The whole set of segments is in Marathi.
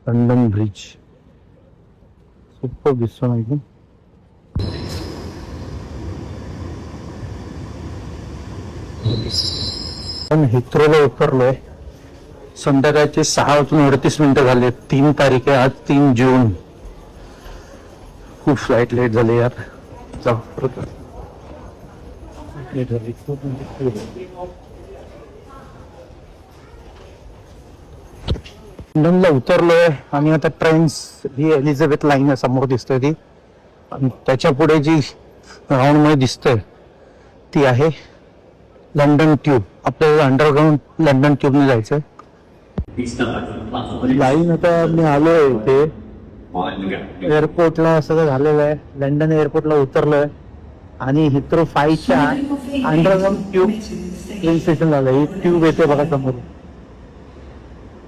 लंडन ब्रिज सुपर दिसतो ना एकदम. पण हिथ्रोला उतरलोय. संध्याकाळचे 6:38 झाले. 3 तारीख आहे आज, 3 जून. खूप फ्लाईट लेट झाली यार. लेट झाली खूप. लंडनला उतरलोय आणि आता ट्रेन्स ही एलिझाबेथ लाईन समोर दिसतोय ती, आणि त्याच्या पुढे जी राऊंड मध्ये दिसतंय ती आहे लंडन ट्यूब. आपल्याला अंडरग्राउंड लंडन ट्यूबने जायचंय. लाईन आता मी आलोय इथे एअरपोर्टला. सगळं झालेलं आहे. लंडन एअरपोर्टला उतरलोय आणि हिथ्रो 5च्या अंडरग्राउंड ट्यूब ट्रेन स्टेशन झालं. ही ट्यूब येते बघा समोर.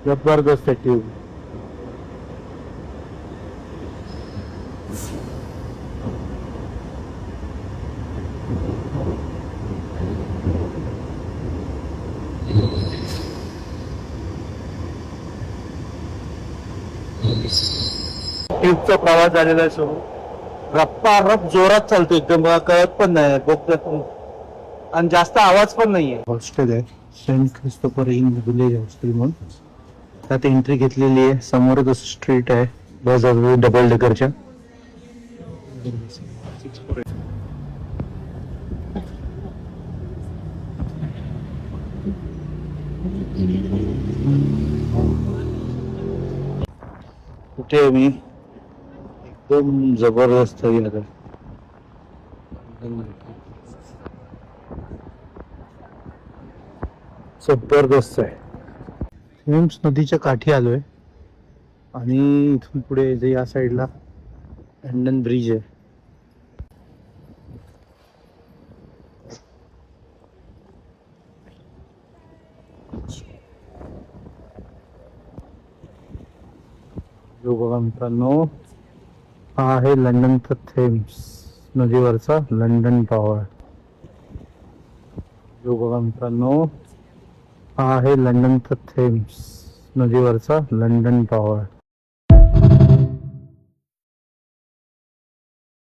जबरदस्त आहे ट्यूब. ट्यूबचा प्रवास झालेला आहे सुरू. रप्पा रप जोरात चालतो एकदम. कळत पण नाही बोगद्यातून, आणि जास्त आवाज पण नाहीये. हॉस्टेल आहे saint Christopher in village hostel म्हणून. त्यात एंट्री घेतलेली आहे. समोरच स्ट्रीट आहे बस डबल डेकरच्या. कुठे मी एकदम जबरदस्त आहे. जबरदस्त आहे. थेम्स नदीच्या काठी आलोय आणि इथून पुढे जे या साईडला लंडन ब्रिज आहे. जो बघा मित्रांनो, हा आहे लंडनचा थेम्स नदीवरचा लंडन टॉवर. जो बघा मित्रांनो, हा आहे लंडनचा थेम्स नदीवरचा लंडन टॉवर.